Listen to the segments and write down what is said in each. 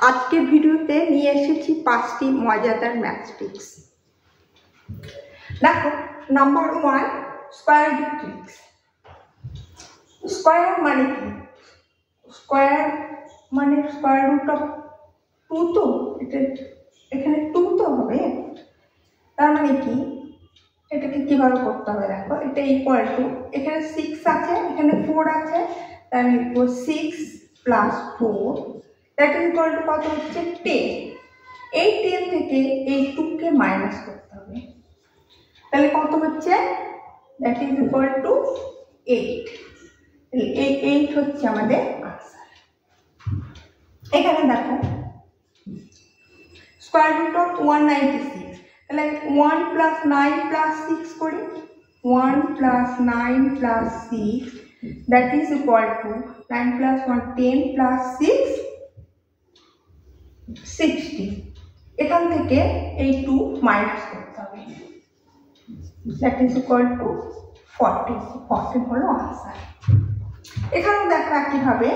আজকের ভিডিওতে নিয়ে এসেছি 5টি মজাদার ম্যাথ ট্রিক্স। দেখো, number 1 square root tricks. Square মানে কি? স্কয়ার মানে স্কয়ার রুট অফ 2, তো এটা এখানে 2 তো হবে। তার মানে কি, এটাকে কিভাবে করতে হবে? দেখো, এটা ইকুয়াল টু, এখানে 6 আছে, এখানে 4 আছে, তার মানে 6 plus 4 that is equal to কত হচ্ছে? 10। এই 10 থেকে এই 2 কে মাইনাস করতে হবে, তাহলে কত হচ্ছে? That is equal two 8। এই 8 হচ্ছে আমাদের আনসার। এখানে দেখো স্কয়ার রুট অফ 196, তাহলে 1 প্লাস 9 প্লাস 6 করি। 1 plus 9 plus 6 that is equal two 9 plus 1 10 plus 6 60। এখান থেকে এই 2 মাইনাস করতে হবে, দ্যাট ইজ ইকুয়াল টু 40। 40 হলো আনসার। এখানেও দেখো একইভাবে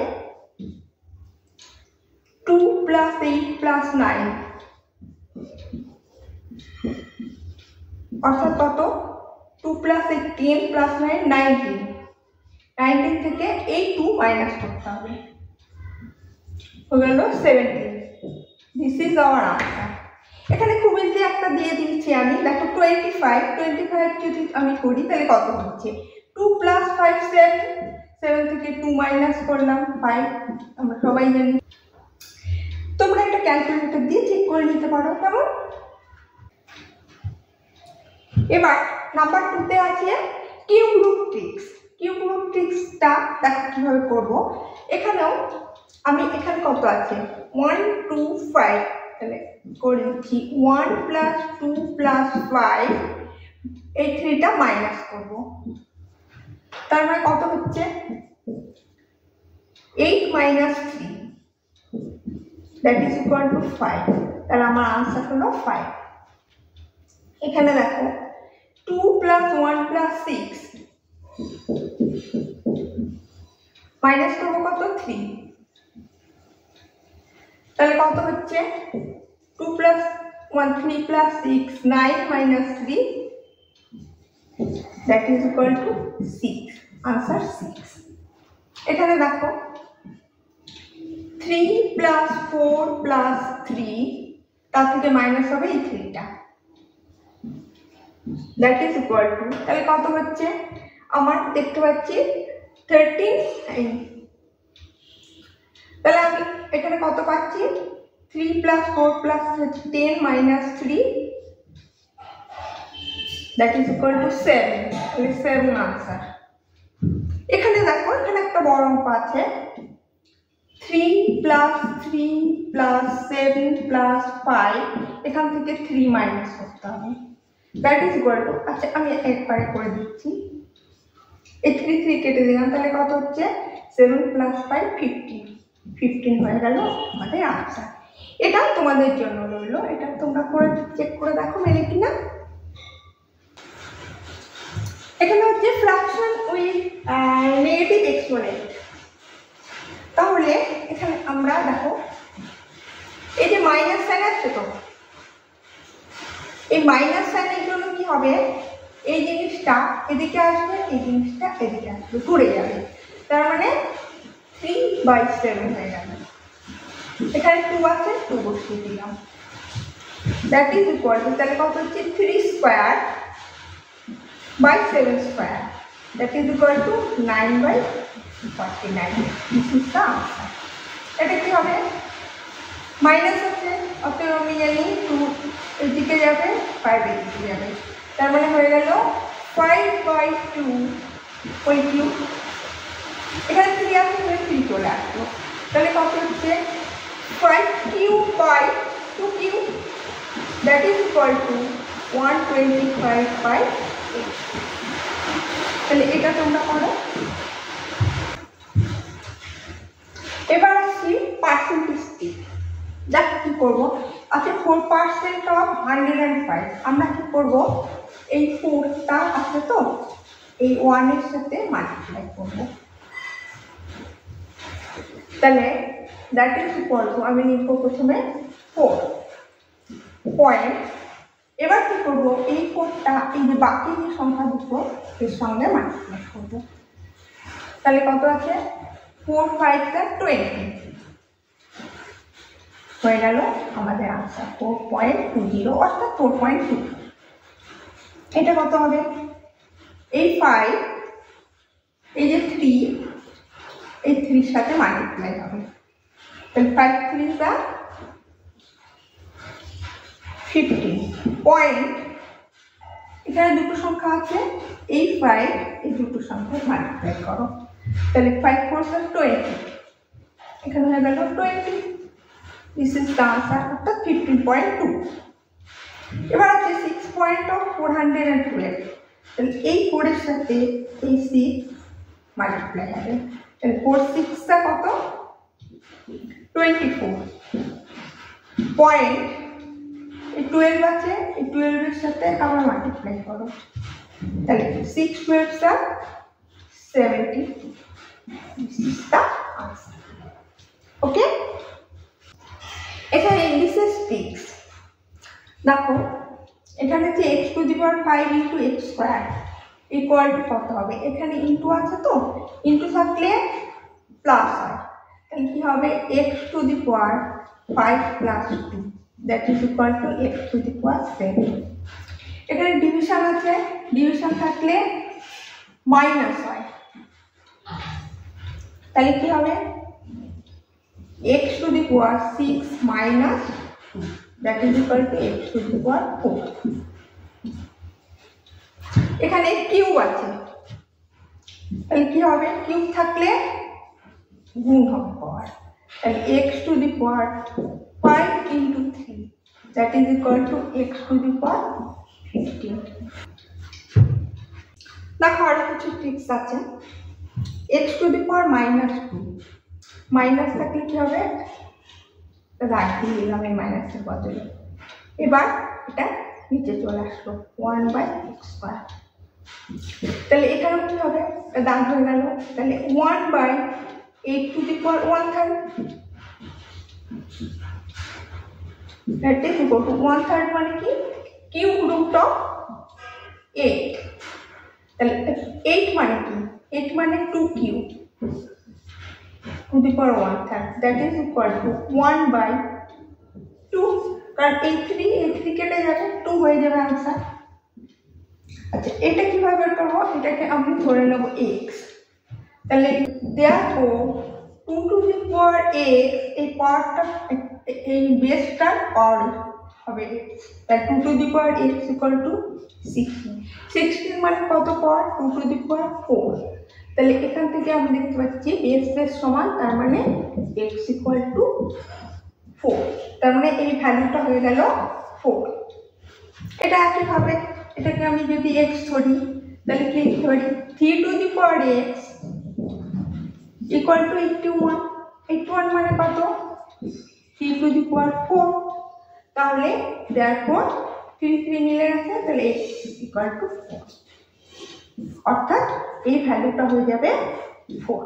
2 প্লাস 8 প্লাস 9 অর্থাৎ কত? 2 প্লাস 8 10 প্লাস 9 19। 19 থেকে এই 2 মাইনাস করতে হবে, হয়ে গেল 17। This is our answer. এখানে খুব ইজি একটা দিয়ে দিচ্ছি আমি। দেখো 25 যদি আমি করি তাহলে কত হচ্ছে? 2 প্লাস 5 7, 7 থেকে 2 মাইনাস করলাম 5, আমরা সবাই জানি। তোমরা একটা ক্যালকুলেটর দিয়ে চেক করে নিতে পারো, কেমন? এবার নাম্বার 2 তে আছে cube root tricks. Cube root ট্রিক্সটা দেখো কিভাবে করব। এখানেও আমি এখানে কত আছে? 1 2 5, তাহলে করে দিচ্ছি 1 প্লাস 2 প্লাস 5, এই 3টা মাইনাস করব, তার মানে কত হচ্ছে? 8 minus 3 that is equal two 5। তাহলে আমার আনসার হলো 5। এখানে দেখো 2 প্লাস 1 প্লাস 6 মাইনাস করবো কত? 3। তাহলে কত হচ্ছে? 2 plus 1 3 plus 6 9 minus 3 that is equal two 6। Answer 6। এখানে দেখো 3 প্লাস 4 প্লাস 3, তার থেকে মাইনাস হবে এই 3টা, দ্যাট ইজ ইকুয়াল টু, তাহলে কত হচ্ছে? আমার দেখতে পাচ্ছি 13। তাহলে আমি এখানে কত পাচ্ছি? 3 plus 4 plus 10 minus 3 that is equal two 7। তাহলে 7 আনসার। এখানে দেখো, এখানে একটা বড় অঙ্ক আছে 3 প্লাস 3 প্লাস 7 প্লাস 5, এখান থেকে 3 মাইনাস করতে হবে, দ্যাট ইজ ইকুয়াল টু, আচ্ছা আমি একবারে করে দিচ্ছি, এই 3 3 কেটে দিলাম, তাহলে কত হচ্ছে? 7 প্লাস 5 15 হয়ে গেল আমাদের আনসার। এটা তোমাদের জন্য রইল, এটা তোমরা করে চেক করে দেখো মেলে কিনা। এখানে হচ্ছে ফ্র্যাকশন উইথ নেগেটিভ এক্সপোনেন্ট। তাহলে এখানে আমরা দেখো এই যে মাইনাস সাইন আছে, তো এই মাইনাস সাইনের জন্য কি হবে? এই জিনিসটা এদিকে আসবে, এই জিনিসটা এদিকে আসবে, ঘুরে যাবে, তার মানে 3/7 হয়ে গেল। এখানে 2 আছে, 2 বসিয়ে দিলাম, দ্যাট ইজ ইকুয়াল টু, তাহলে কত হচ্ছে? 3 square by 7 square that is equal to 9/49। This is the answer. এটা কি হবে? মাইনাস আছে, অতএব আমি জানি 2 এদিকে যাবে, 5 এদিকে যাবে, তার মানে হয়ে গেল 5/2 ওই কিউব। এখানে 3 আছে, 3 চলে আসলো, তাহলে কত হচ্ছে? 5 cube by 2 cube that is equal to 125/8। তাহলে এটা তোমরা করো। এবার আসছি পার্সেন্টেজ ট্রিক। দেখো কি করবো। আচ্ছা 4% অফ 105, আমরা কি করবো? এই 4টা আছে, তো এই 1 এর সাথে মাল্টিপ্লাই করবো, তাহলে দ্যাট ইজ ইকুয়াল টু আমি লিখব প্রথমে 4 পয়েন্ট। এবার কি করবো, এই 4টা এই যে বাকি যে সংখ্যা দুটো এর সঙ্গে মাল্টিপ্লাই করবো। তাহলে কত আছে, 4 5 20 হয়ে গেল আমাদের আনসার 4.20 অর্থাৎ 4.2। এটা কত হবে, এই 5 এই যে 3 এই 3 সাথে মাল্টিপ্লাই হবে, তাহলে 5 3 15 পয়েন্ট। এখানে দুটো সংখ্যা আছে, এই 5 এই দুটো সংখ্যা মাল্টিপ্লাই করো, তাহলে 5 4 20 এখানে হয়ে গেল 20। দিস ইজ দ্য আনসার, অর্থাৎ 15.2। এবার আছে 6.412, তাহলে এই 4 এর সাথে এই 6 মাল্টিপ্লাই হবে, তাহলে 4 6 কত 24 পয়েন্ট। এই 12 আছে, এই 12 এর সাথে আবার মাল্টিপ্লাই করো, তাহলে 6 12 70। This is the answer. Okay, এখানে দিস ইজ 6। দেখো এখানে যে x⁵ into x square equal to কত হবে, এখানে ইন্টু আছে তো, ইন্টু থাকলে প্লাস হয়, তাহলে কি হবে x⁵ 5 + 2 that is equal two x⁵7। এখানে ডিভিশন আছে, ডিভিশন থাকলে মাইনাস হয়, তাহলে কি হবে x⁵ 6 - 2 that is equal two x⁴। এখানে কিউব আছে, তাহলে কি হবে, কিউব থাকলে গুণ হবে পাওয়ার, তাহলে x⁵ 5 × 3 that is equal two x⁵15। দেখো আরো কিছু ট্রিক্স আছে। x⁻² মাইনাস থাকলে কি হবে, রাখি দিলাম এই মাইনাসের বদলে, এবার এটা নিচে চলে আসলো 1/x²। তাহলে এখানে কি হবে, দাগ হয়ে গেল, তাহলে 1/8⁻1/3 that is equal to 1/3 মানে কি কিউব রুট অফ 8। তাহলে 8 মানে কি, 8 মানে 2 cube (1/3 that is equal to 1/2, কারণ এই 3 কেটে যাবে, 2 হয়ে যাবে आंसर। আচ্ছা এটা কিভাবে বের করব, এটাকে আমি ধরে নেব x, তাহলে therefore 2⁴x এই পাওয়ারটা এই বেসটা অল হবে x, তাই 2⁴x = 16 মানে কত পাওয়ার 2⁴4। তাহলে এখান থেকে আমি দেখতে পাচ্ছি বেস সমান, তার মানে x = 4, তার মানে এই ভ্যালুটা হয়ে গেল 4। এটা একইভাবে এটাকে আমি যদি x ধরি তাহলে কি লিখতে পারি 3⁴x = 81। 81 মানে কত 3⁴, তাহলে therefore 3 মিলে গেছে, তাহলে x = 4, অর্থাৎ এই ভ্যালুটা হয়ে যাবে 4।